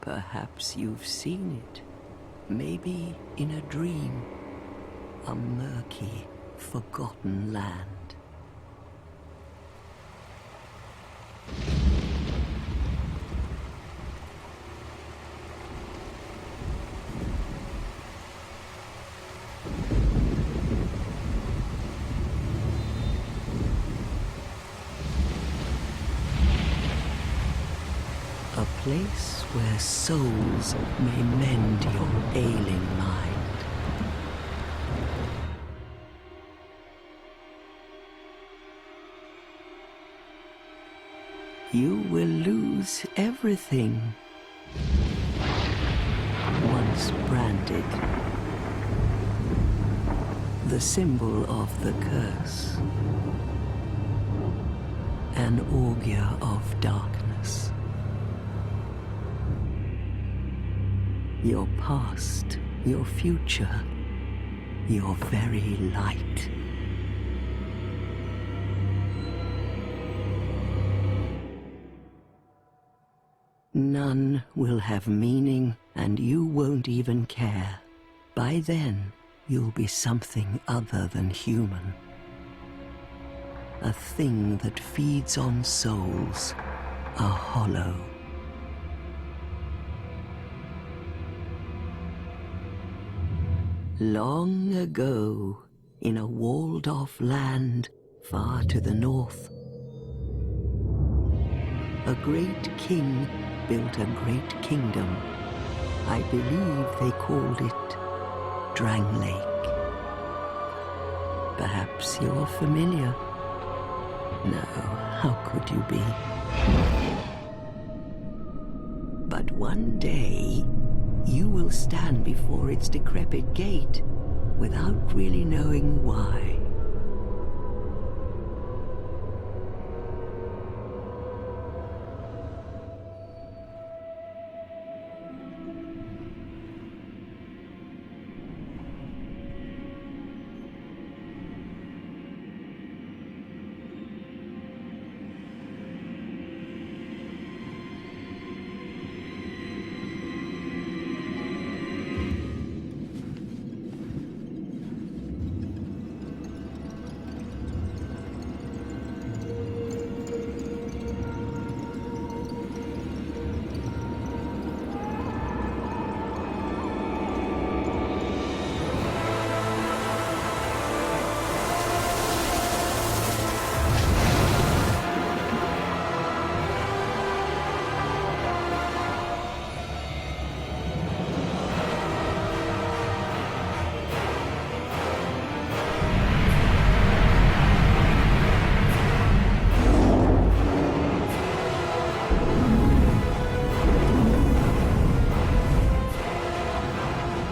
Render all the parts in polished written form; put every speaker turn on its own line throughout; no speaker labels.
Perhaps you've seen it. Maybe in a dream. A murky, forgotten land. A place where souls may mend your ailing mind. You will lose everything. Once branded. The symbol of the curse. An augur of darkness. Your past, your future, your very light. None will have meaning, and you won't even care. By then, you'll be something other than human. A thing that feeds on souls, a hollow. Long ago, in a walled-off land far to the north, a great king built a great kingdom. I believe they called it Drang Lake. Perhaps you're familiar. No, how could you be? But one day, you will stand before its decrepit gate without really knowing why.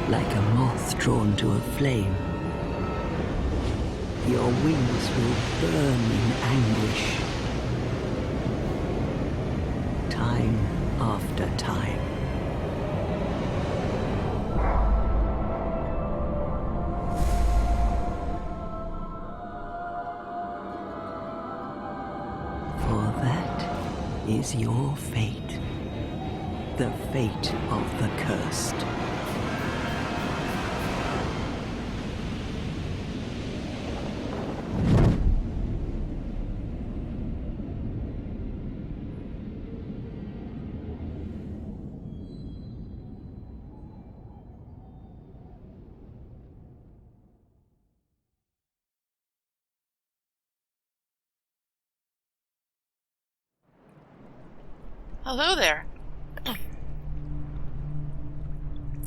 Like a moth drawn to a flame. Your wings will burn in anguish. Time after time. For that is your fate. The fate of the cursed.
Hello there. It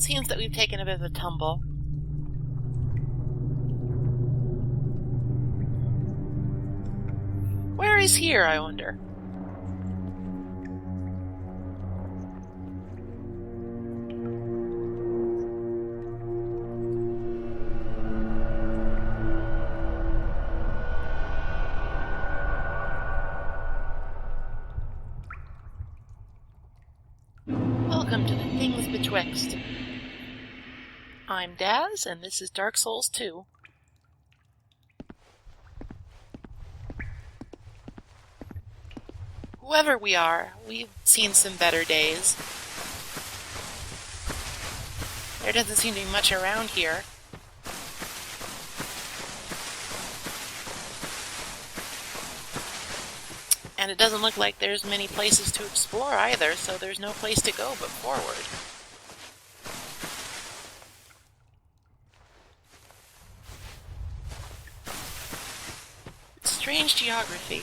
seems that we've taken a bit of a tumble. Where is here, I wonder? Welcome to the Things Betwixt. I'm Daz, and this is Dark Souls 2. Whoever we are, we've seen some better days. There doesn't seem to be much around here. And it doesn't look like there's many places to explore either, so there's no place to go but forward. Strange geography.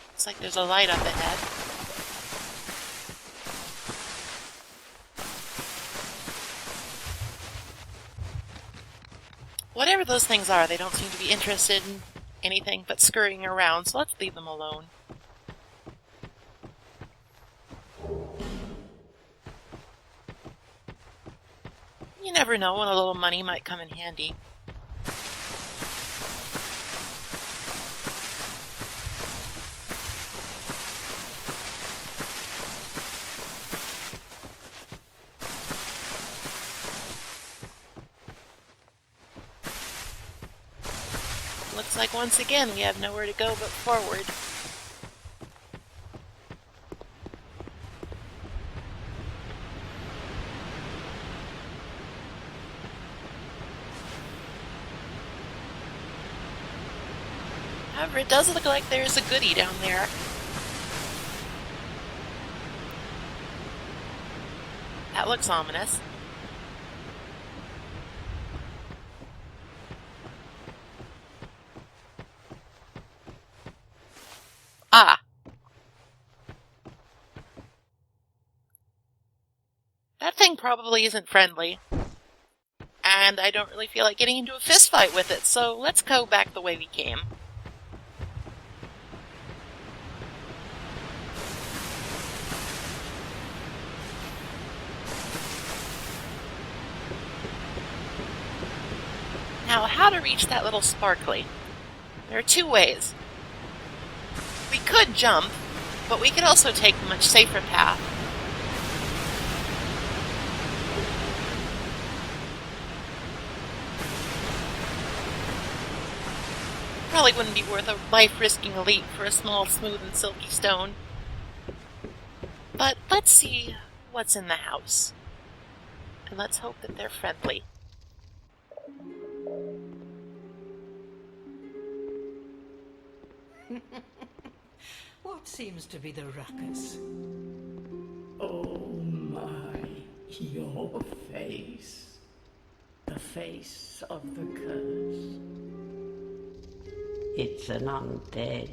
Looks like there's a light up ahead. Whatever those things are, they don't seem to be interested in anything but scurrying around, so let's leave them alone. You never know when a little money might come in handy. Looks like once again we have nowhere to go but forward. However, it does look like there's a goodie down there. That looks ominous. Ah! That thing probably isn't friendly. And I don't really feel like getting into a fist fight with it, so let's go back the way we came. Now, how to reach that little sparkly? There are two ways. We could jump, but we could also take the much safer path. Probably wouldn't be worth a life-risking leap for a small, smooth, and silky stone. But let's see what's in the house. And let's hope that they're friendly.
What seems to be the ruckus?
Oh my, your face. The face of the curse. It's an undead.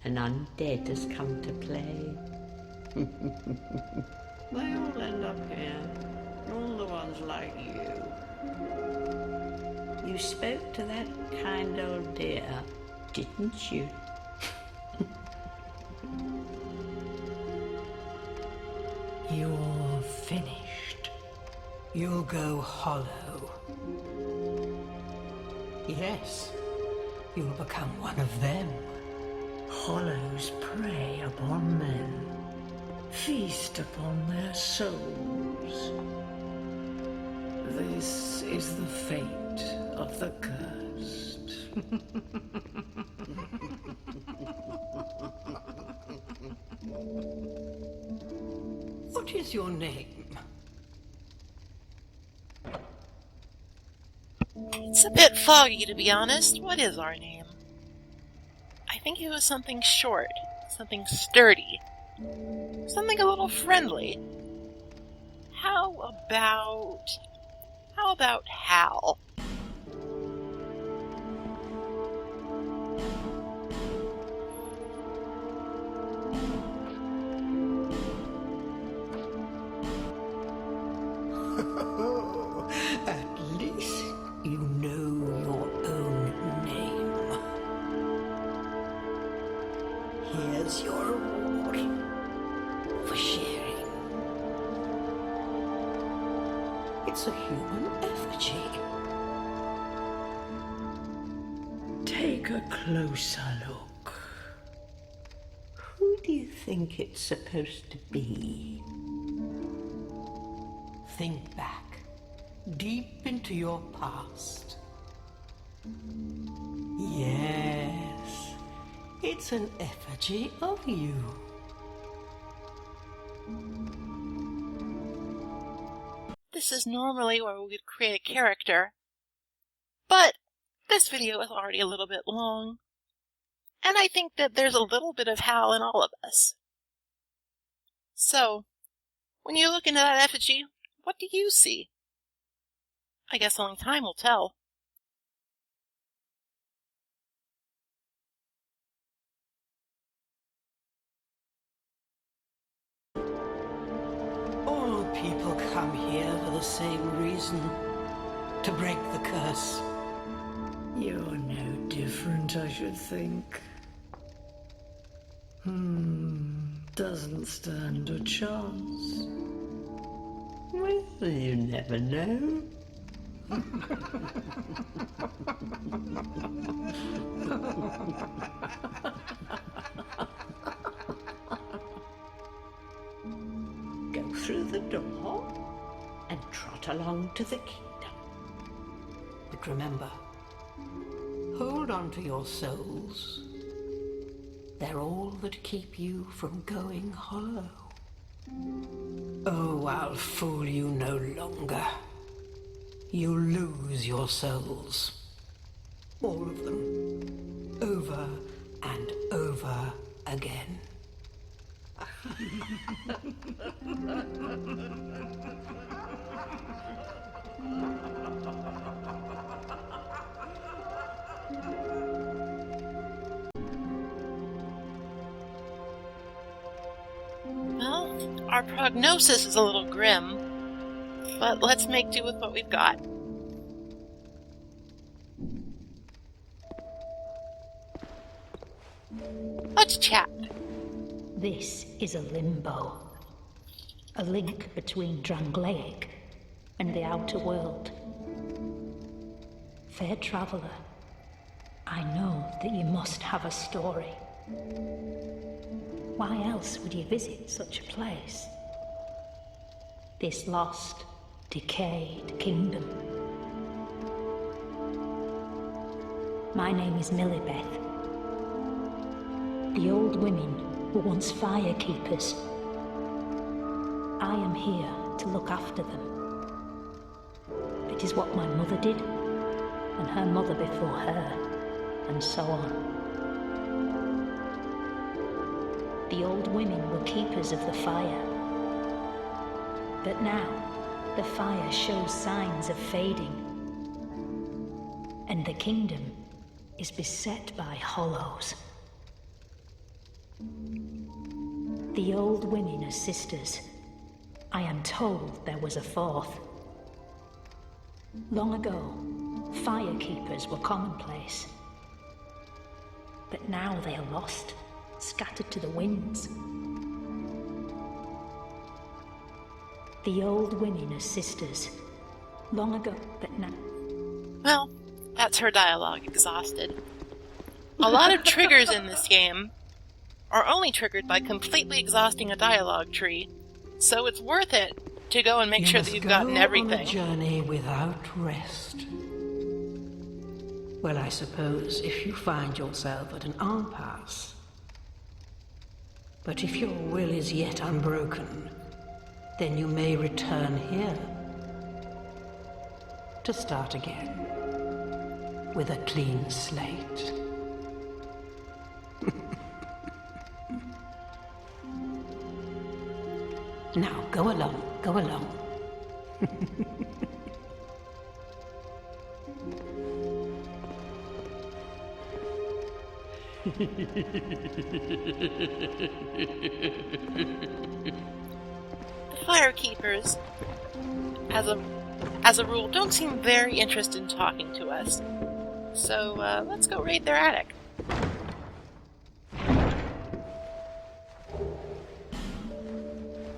An undead has come to play. They all end up here. All the ones like you. You spoke to that kind old dear, didn't you?
You're finished. You'll go hollow. Yes, you'll become one of them.
Hollows prey upon men, feast upon their souls. This is the fate of the cursed.
What is your name?
It's a bit foggy, to be honest. What is our name? I think it was something short, something sturdy, something a little friendly. How about Hal?
At least you know your own name. Here's your reward for sharing. It's a human effigy.
Take a closer look. Who do you think it's supposed to be?
Think back, deep into your past. Yes, It's an effigy of you.
This is normally where we would create a character, but this video is already a little bit long, and I think that there's a little bit of Hal in all of us. So, when you look into that effigy, what do you see? I guess only time will tell.
All people come here for the same reason, to break the curse. You're no different, I should think. Doesn't stand a chance. Well, you never know. Go through the door and trot along to the kingdom. But remember, hold on to your souls. They're all that keep you from going hollow. Oh, I'll fool you no longer. You'll lose your souls. All of them. Over and over again.
Well, our prognosis is a little grim, but let's make do with what we've got. Let's chat.
This is a limbo, a link between Drangleic and the outer world. Fair traveller, I know that you must have a story. Why else would you visit such a place? This lost, decayed kingdom. My name is Millibeth. The old women were once firekeepers. I am here to look after them. It is what my mother did, and her mother before her, and so on. The old women were keepers of the fire. But now, the fire shows signs of fading, and the kingdom is beset by hollows. The old women are sisters. I am told there was a fourth. Long ago, firekeepers were commonplace. But now they are lost, scattered to the winds. The old women are sisters. Long ago, but now...
Well, that's her dialogue exhausted. A lot of triggers in this game are only triggered by completely exhausting a dialogue tree, so it's worth it to go and make sure that you've gotten everything.
On a journey without rest. Well, I suppose if you find yourself at an impasse. But if your will is yet unbroken, then you may return here to start again with a clean slate. Now, go along, go along.
The firekeepers, as a rule, don't seem very interested in talking to us. So, let's go raid their attic.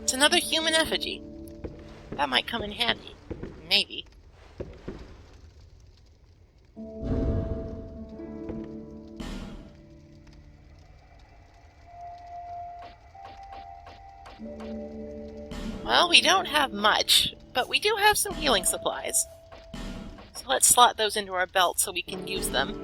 It's another human effigy. That might come in handy. Maybe. Well, we don't have much, but we do have some healing supplies. So let's slot those into our belt so we can use them.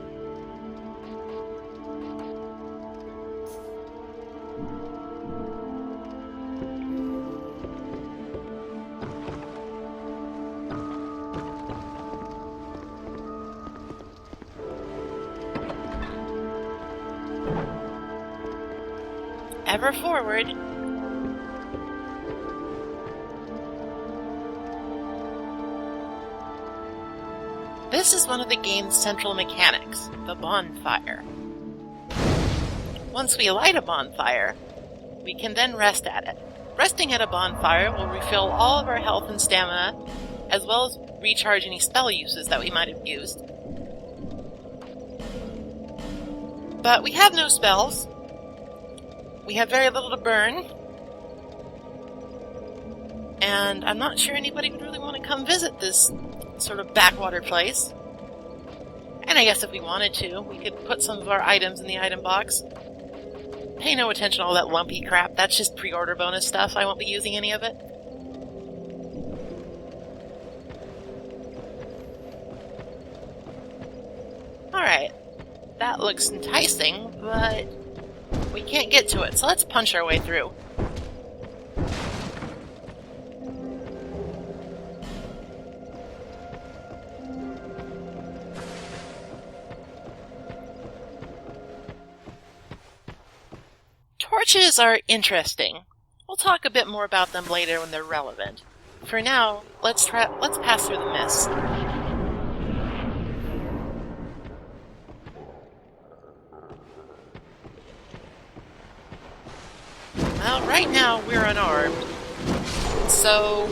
Ever forward. This is one of the game's central mechanics, the bonfire. Once we light a bonfire, we can then rest at it. Resting at a bonfire will refill all of our health and stamina, as well as recharge any spell uses that we might have used. But we have no spells. We have very little to burn. And I'm not sure anybody would really want to come visit this sort of backwater place. And I guess if we wanted to, we could put some of our items in the item box. Pay no attention to all that lumpy crap. That's just pre-order bonus stuff. I won't be using any of it. Alright. That looks enticing, but we can't get to it, so let's punch our way through. Torches are interesting. We'll talk a bit more about them later when they're relevant. For now, let's pass through the mist. Well, right now we're unarmed, so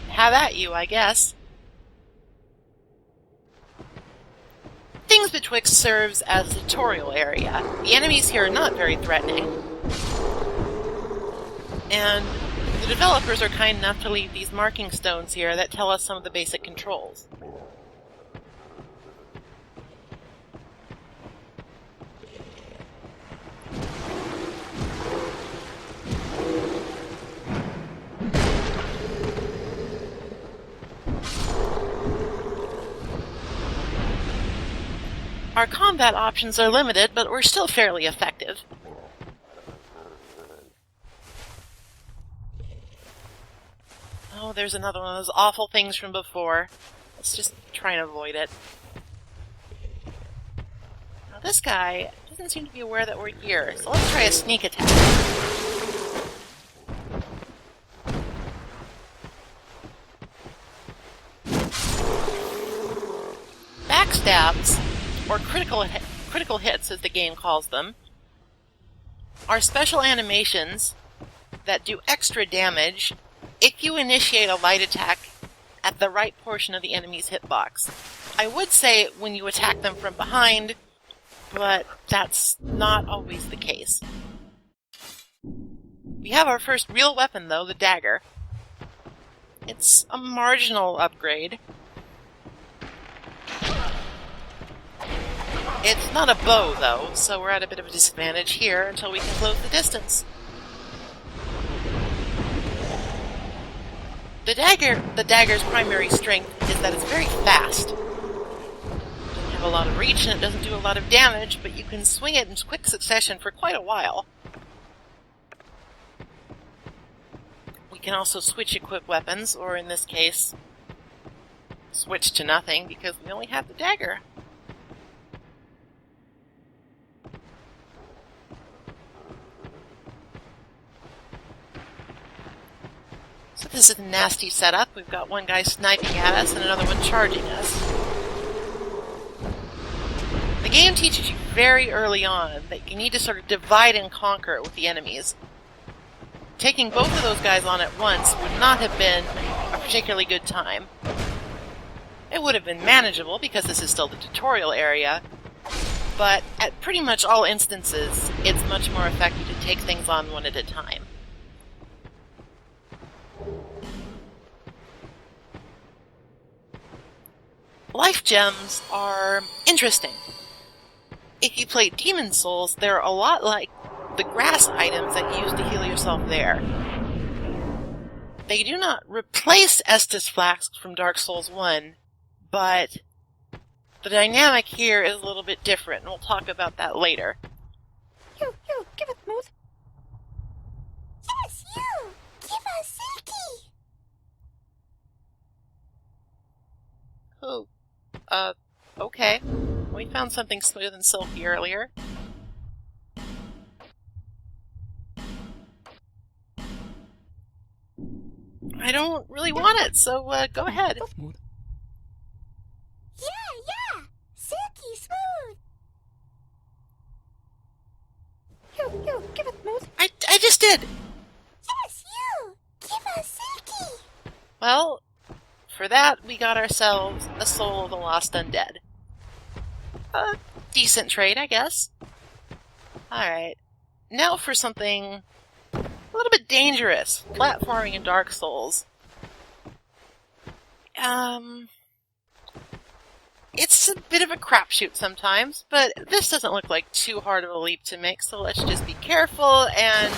have at you, I guess. Things Betwixt serves as a tutorial area. The enemies here are not very threatening. And the developers are kind enough to leave these marking stones here that tell us some of the basic controls. Our combat options are limited, but we're still fairly effective. Oh, there's another one of those awful things from before. Let's just try and avoid it. Now this guy doesn't seem to be aware that we're here, so let's try a sneak attack. Backstabs, or critical hits as the game calls them, are special animations that do extra damage if you initiate a light attack at the right portion of the enemy's hitbox. I would say when you attack them from behind, but that's not always the case. We have our first real weapon though, the dagger. It's a marginal upgrade. It's not a bow, though, so we're at a bit of a disadvantage here until we can close the distance. The dagger's primary strength is that it's very fast. It doesn't have a lot of reach and it doesn't do a lot of damage, but you can swing it in quick succession for quite a while. We can also switch equip weapons, or in this case, switch to nothing because we only have the dagger. So this is a nasty setup. We've got one guy sniping at us and another one charging us. The game teaches you very early on that you need to sort of divide and conquer with the enemies. Taking both of those guys on at once would not have been a particularly good time. It would have been manageable because this is still the tutorial area, but at pretty much all instances, it's much more effective to take things on one at a time. Life gems are interesting. If you play Demon Souls, they're a lot like the grass items that you use to heal yourself there. They do not replace Estus Flasks from Dark Souls 1, but the dynamic here is a little bit different, and we'll talk about that later.
You, give us Smooth. Yes, you! Give us Silky!
Oh, okay. We found something smooth and silky earlier. don't really want it, so go ahead.
Yeah. Silky smooth. You, give it smooth.
I just did.
Yes, you. Give us Silky.
Well, for that, we got ourselves a Soul of the Lost Undead. A decent trade, I guess. Alright. Now for something a little bit dangerous. Platforming in Dark Souls. It's a bit of a crapshoot sometimes, but this doesn't look like too hard of a leap to make, so let's just be careful and...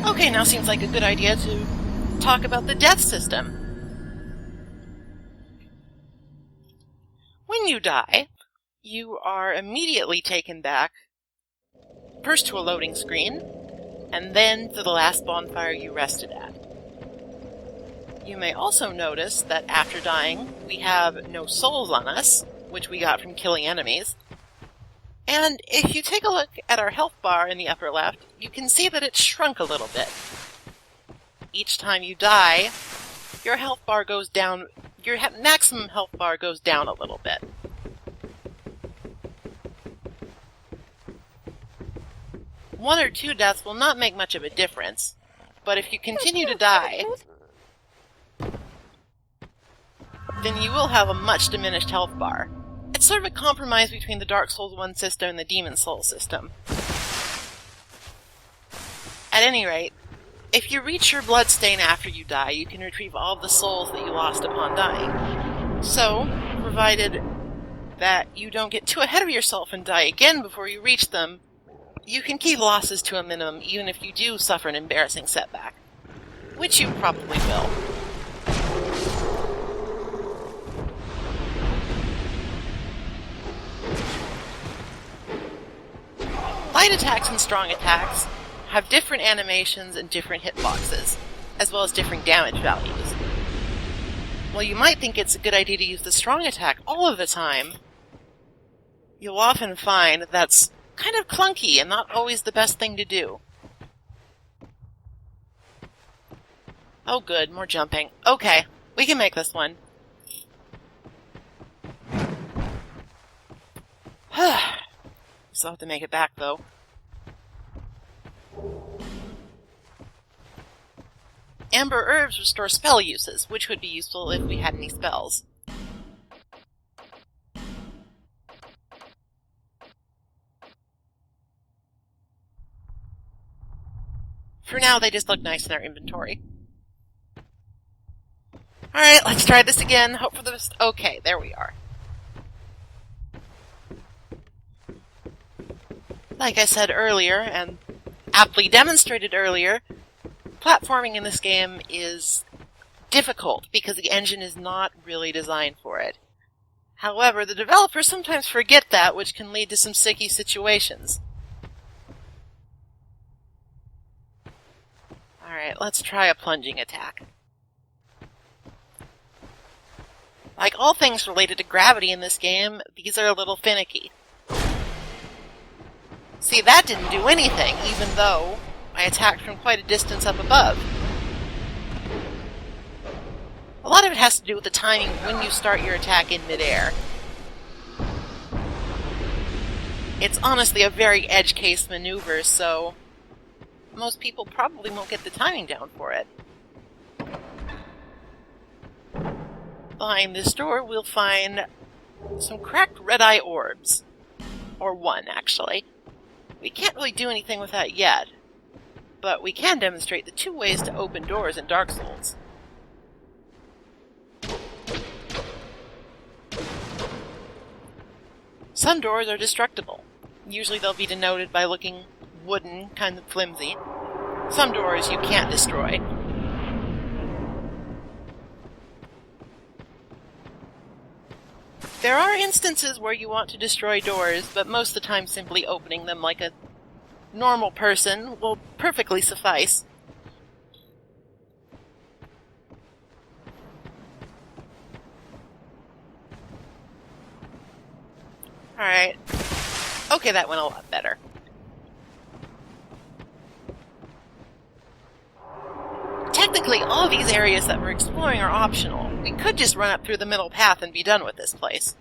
Okay, now seems like a good idea to talk about the death system. When you die, you are immediately taken back, first to a loading screen, and then to the last bonfire you rested at. You may also notice that after dying, we have no souls on us, which we got from killing enemies. And if you take a look at our health bar in the upper left, you can see that it's shrunk a little bit. Each time you die, your health bar goes down, your maximum health bar goes down a little bit. One or two deaths will not make much of a difference, but if you continue to die, then you will have a much diminished health bar. It's sort of a compromise between the Dark Souls 1 system and the Demon Souls system. At any rate, if you reach your bloodstain after you die, you can retrieve all the souls that you lost upon dying. So, provided that you don't get too ahead of yourself and die again before you reach them, you can keep losses to a minimum even if you do suffer an embarrassing setback. Which you probably will. Light attacks and strong attacks have different animations and different hitboxes, as well as different damage values. While you might think it's a good idea to use the strong attack all of the time, you'll often find that's kind of clunky and not always the best thing to do. Oh good, more jumping. Okay, we can make this one. Still have to make it back, though. Amber herbs restore spell uses, which would be useful if we had any spells. For now, they just look nice in our inventory. Alright, let's try this again. Hope for the best. Okay, there we are. Like I said earlier, and aptly demonstrated earlier, platforming in this game is difficult because the engine is not really designed for it. However, the developers sometimes forget that, which can lead to some sticky situations. Alright, let's try a plunging attack. Like all things related to gravity in this game, these are a little finicky. See, that didn't do anything, even though I attacked from quite a distance up above. A lot of it has to do with the timing when you start your attack in midair. It's honestly a very edge case maneuver, so most people probably won't get the timing down for it. Behind this door, we'll find some cracked red-eye orbs. Or one, actually. We can't really do anything with that yet, but we can demonstrate the two ways to open doors in Dark Souls. Some doors are destructible. Usually they'll be denoted by looking wooden, kind of flimsy. Some doors you can't destroy. There are instances where you want to destroy doors, but most of the time simply opening them like a normal person will perfectly suffice. Alright. Okay, that went a lot better. Technically, all these areas that we're exploring are optional. We could just run up through the middle path and be done with this place.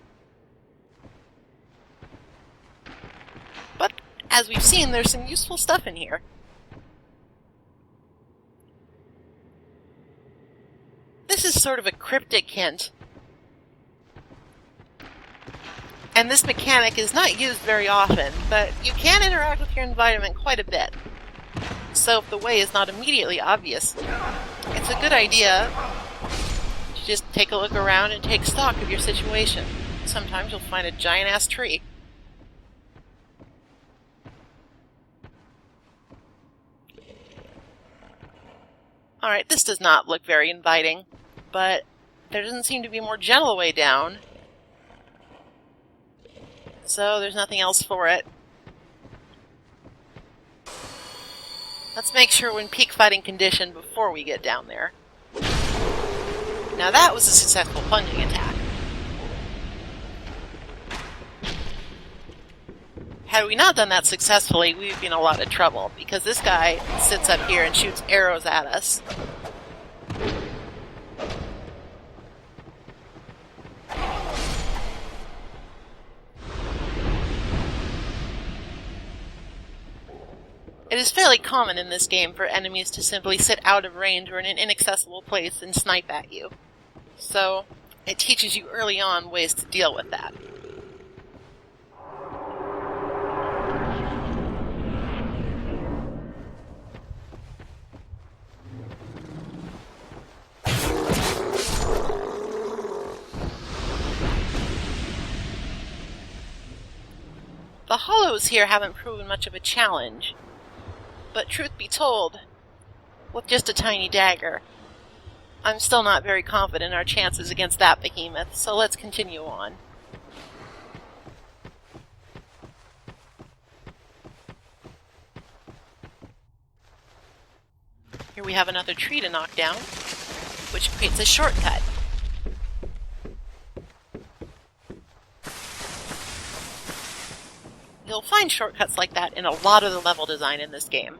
But, as we've seen, there's some useful stuff in here. This is sort of a cryptic hint. And this mechanic is not used very often, but you can interact with your environment quite a bit. So if the way is not immediately obvious, it's a good idea to just take a look around and take stock of your situation. Sometimes you'll find a giant-ass tree. Alright, this does not look very inviting, but there doesn't seem to be a more gentle way down. So there's nothing else for it. Let's make sure we're in peak fighting condition before we get down there. Now that was a successful plunging attack. Had we not done that successfully, we'd be in a lot of trouble, because this guy sits up here and shoots arrows at us. It is fairly common in this game for enemies to simply sit out of range or in an inaccessible place and snipe at you. So, it teaches you early on ways to deal with that. The hollows here haven't proven much of a challenge. But truth be told, with just a tiny dagger, I'm still not very confident in our chances against that behemoth, so let's continue on. Here we have another tree to knock down, which creates a shortcut. You'll find shortcuts like that in a lot of the level design in this game.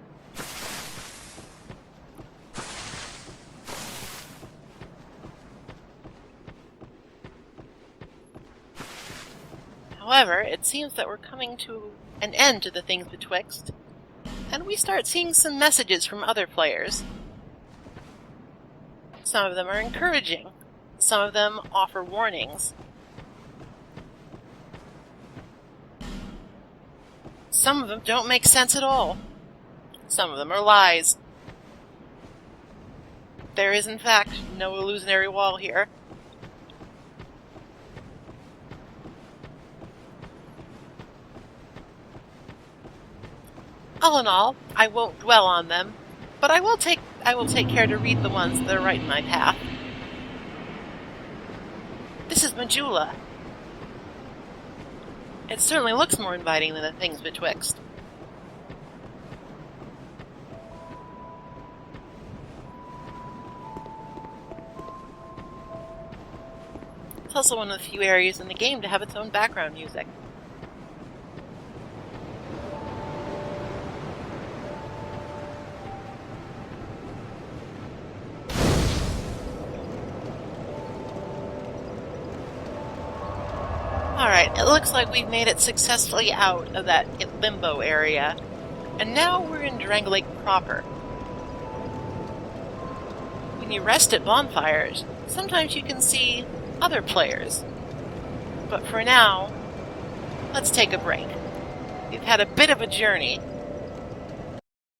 However, it seems that we're coming to an end to the things betwixt, and we start seeing some messages from other players. Some of them are encouraging. Some of them offer warnings. Some of them don't make sense at all. Some of them are lies. There is, in fact, no illusionary wall here. All in all, I won't dwell on them, but I will take care to read the ones that are right in my path. This is Majula. It certainly looks more inviting than the things betwixt. It's also one of the few areas in the game to have its own background music. Alright, it looks like we've made it successfully out of that limbo area, and now we're in Drang Lake proper. When you rest at bonfires, sometimes you can see other players. But for now, let's take a break. We've had a bit of a journey,